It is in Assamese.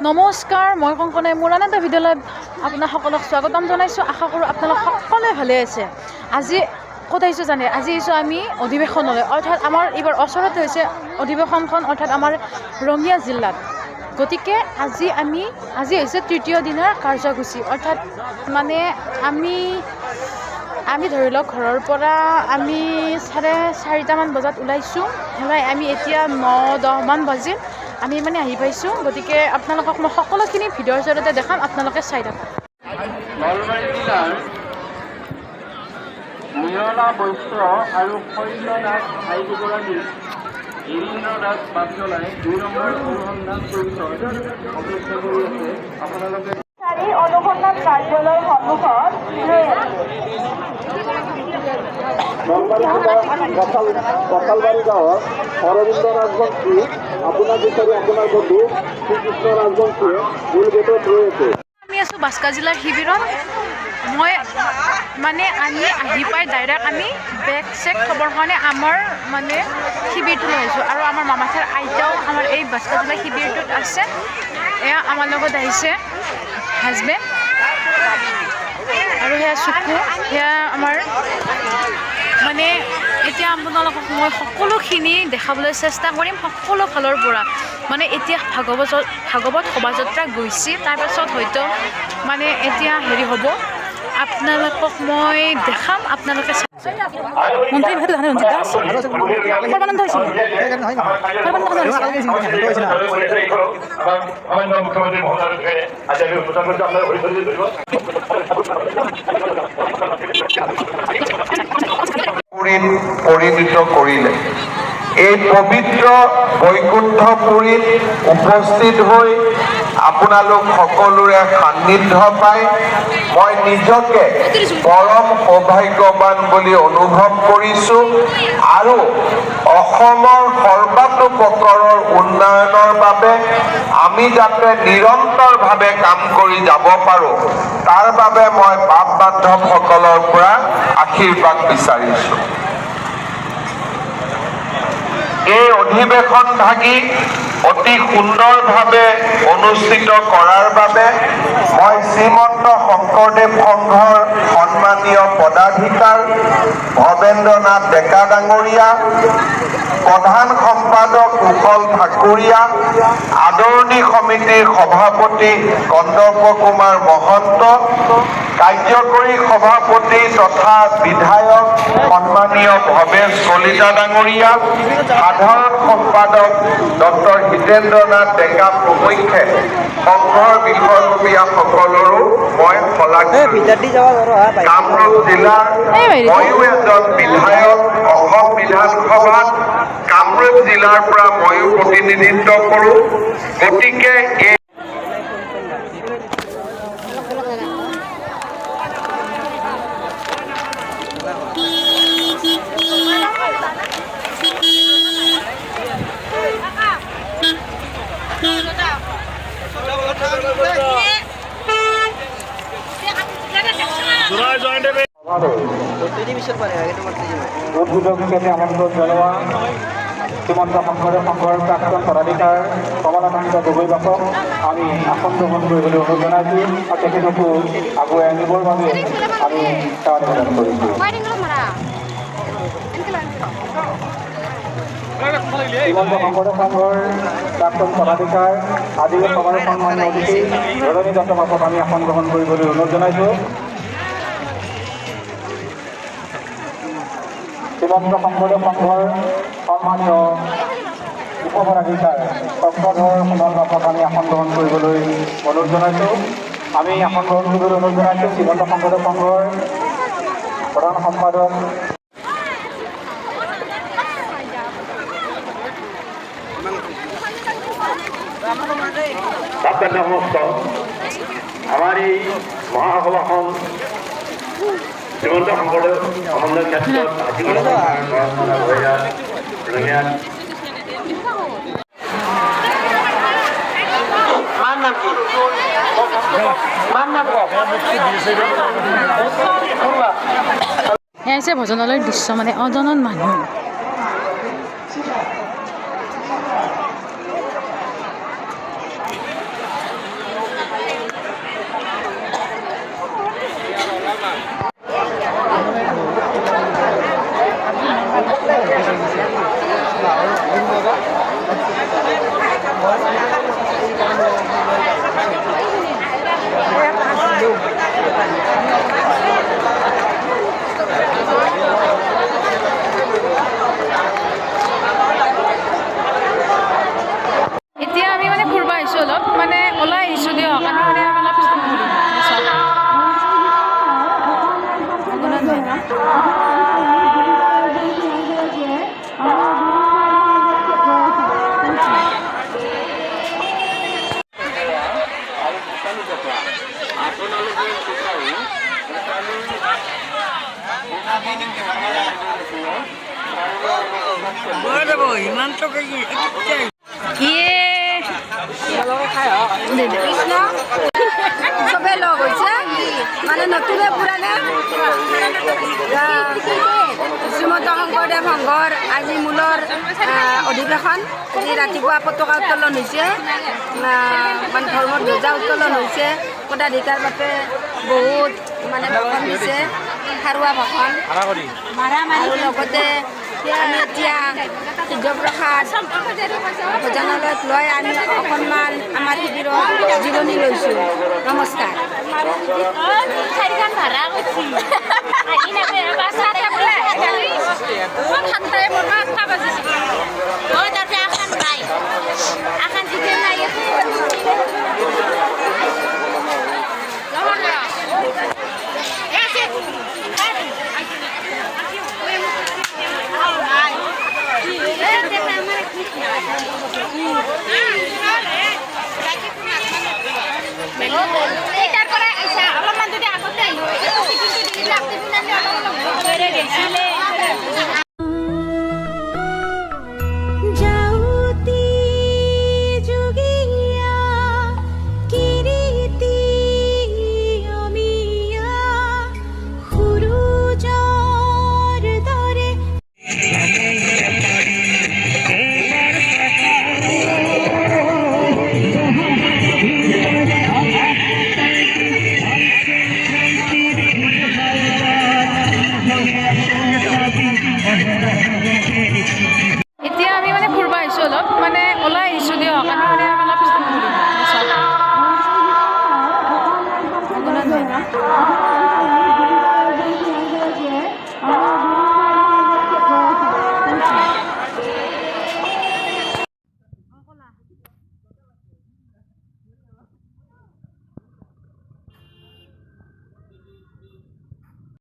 নমস্কাৰ, মই কংকনাই মোৰ আন এটা ভিডিঅ'লৈ আপোনাক সকলোক স্বাগতম জনাইছোঁ। আশা কৰোঁ আপোনালোক সকলোৱে ভালে আছে। আজি ক'ত আহিছোঁ জানে? আজি আহিছোঁ আমি অধিৱেশনলৈ, অৰ্থাৎ আমাৰ এইবাৰ ওচৰতে হৈছে অধিৱেশনখন, অৰ্থাৎ আমাৰ ৰঙিয়া জিলাত। গতিকে আজি হৈছে তৃতীয় দিনৰ কাৰ্যসূচী, অৰ্থাৎ মানে আমি ধৰি লওক ঘৰৰ পৰা আমি 4:30মান বজাত ওলাইছোঁ। আমি এতিয়া 9-10 মান বাজিল আমি মানে আহি পাইছোঁ। গতিকে আপোনালোকক মই সকলোখিনি ভিডিঅ'ৰ জৰিয়তে দেখাম, আপোনালোকে চাই থাকক। নলবাৰী জিলাৰ নিৰলা বৈশ্য আৰু সৈন্যনাথ ভাই দুগৰাকী গিৰীন্দ্ৰ দাস বাটচলাই 2 নম্বৰ অনুসন্ধান পৰিচয় অপেক্ষা কৰি আছে। আপোনালোকে অনুসন্ধান কাৰ্যালয়ৰ সন্মুখত ৰৈ আছে। নলবাৰী জিলাৰ কঁঠালবাৰী গাঁৱৰ অৰবিন্দ ৰাজবংশী আপোনাৰ বিচাৰি আপোনাৰ বন্ধু শ্ৰীকৃষ্ণ ৰাজবংশীয়ে মূল গেটত ৰৈ আছে। আমি আছোঁ বাস্কা জিলাৰ শিবিৰত। আমি আহি পাই ডাইৰেক্ট আমি বেগ চেক থ'বৰ কাৰণে আমাৰ মানে শিবিৰটো লৈ আহিছোঁ। আৰু আমাৰ মামাঠাৰ আইতাও আমাৰ এই বাস্কা জিলাৰ শিবিৰটোত আছে। এয়া আমাৰ লগত আহিছে হাজবেণ্ড আৰু সেয়া চুকু, সেয়া আমাৰ মানে এতিয়া আপোনালোকক মই সকলোখিনি দেখাবলৈ চেষ্টা কৰিম সকলো ফালৰ পৰা। মানে এতিয়া ভাগৱত শোভাযাত্ৰা গৈছে, তাৰপাছত হয়তো মানে এতিয়া হেৰি হ'ব, আপোনালোকক মই দেখাম, আপোনালোকে মন্ত্ৰী ভাইটো জানে ৰঞ্জিত দাস সৰ্বানন্দ হৈছিল মুখ্যমন্ত্ৰী মহোদয় আজি আমি উদ্বোধন কৰিছোঁ। আপোনাৰ পৰিণত কৰিলে। এই পবিত্ৰ বৈকুণ্ঠপুৰীত উপস্থিত হৈ আপোনালোক সকলোৰে সান্নিধ্য পাই মই নিজকে পৰম সৌভাগ্যৱান বুলি অনুভৱ কৰিছোঁ আৰু অসমৰ সৰ্বাত্মক উন্নয়নৰ বাবে আমি যাতে নিৰন্তৰভাৱে কাম কৰি যাব পাৰোঁ তাৰ বাবে মই বাপ বান্ধৱসকলৰ পৰা আশীৰ্বাদ বিচাৰিছোঁ। এই অধিৱেশন ভাগি অতি সুন্দৰভাৱে অনুষ্ঠিত কৰাৰ বাবে মই শ্ৰীমন্ত শংকৰদেৱ সংঘৰ সন্মানীয় পদাধিকাৰ ভৱেন্দ্ৰনাথ ডেকা ডাঙৰীয়া, প্ৰধান সম্পাদক কুশল ঠাকুৰীয়া, আদৰণি সমিতিৰ সভাপতি কন্দৰ্প কুমাৰ মহন্ত, কাৰ্যকৰী সভাপতি তথা বিধায়ক সন্মানীয় ভৱেশ কলিতা ডাঙৰীয়া, সাধাৰণ সম্পাদক ডক্টৰ হিতেন্দ্ৰনাথ ডেকা প্ৰমুখ্যে সংঘৰ বিষয়ববীয়াসকলৰো মই শলাগ লৈছোঁ। কামৰূপ জিলাৰ ময়ো এজন বিধায়ক, অসম বিধানসভাত কামৰূপ জিলাৰ পৰা ময়ো প্ৰতিনিধিত্ব কৰোঁ। গতিকে এই উদ্বোধককে আমন্ত্ৰণ জনোৱা শ্ৰীমন্ত শংকৰদেৱ সংঘৰ প্ৰাক্তন পদাধিকাৰ কমলাকান্ত গগৈবাবক আমি আসন গ্ৰহণ কৰিবলৈ অনুৰোধ জনাইছোঁ আৰু তেখেতকো আগুৱাই আনিবৰ বাবে আমি সেৱা নিবেদন কৰিছোঁ। শ্ৰীমন্ত শংকৰদেৱ সংঘৰ প্ৰাক্তন পদাধিকাৰ আদি সভাৰ সন্মানীয় অতিথি ৰজনী দত্তবাবক আমি আসন গ্ৰহণ কৰিবলৈ অনুৰোধ জনাইছোঁ। শ্ৰীমন্ত শংকৰদেৱ সংঘৰ সন্মানীয় উপপদাধিকাৰ চক্ৰধৰ সোণোৱাল বাবক আমি আসন গ্ৰহণ কৰিবলৈ অনুৰোধ জনাইছোঁ। আমি আসন গ্ৰহণ কৰিবলৈ অনুৰোধ জনাইছোঁ শ্ৰীমন্ত শংকৰদেৱ সংঘৰ প্ৰধান সম্পাদক সমস্ত আমাৰ এই মহাসভাখন শ্ৰীমন্ত শংকৰদেৱ সমন্বয় ক্ষেত্ৰত এয়া হৈছে ভজনালয়ৰ দৃশ্য, মানে অজনন মানুহ। ইয়ে কৃষ্ণ চবে লগ হৈছে মানে নতুনে পুৰাণে শ্ৰীমন্ত শংকৰদেৱ সংঘৰ আজি মূলৰ অধিৱেশন আজি ৰাতিপুৱা পতাকা উত্তোলন হৈছে মানে ধৰ্মৰ ধ্বজা উত্তোলন হৈছে পদাধিকাৰ বাবে বহুত মানে ভাষণ দিছে সাৰুৱা ভাষণ আৰু লগতে আমি এতিয়া সূৰ্যপ্ৰসাদ ভোজনালয়ত লৈ আমি অকণমান আমাৰ শিবিৰত জিৰণি লৈছোঁ নমস্কাৰ অলপমান যদি আগতে আহিলো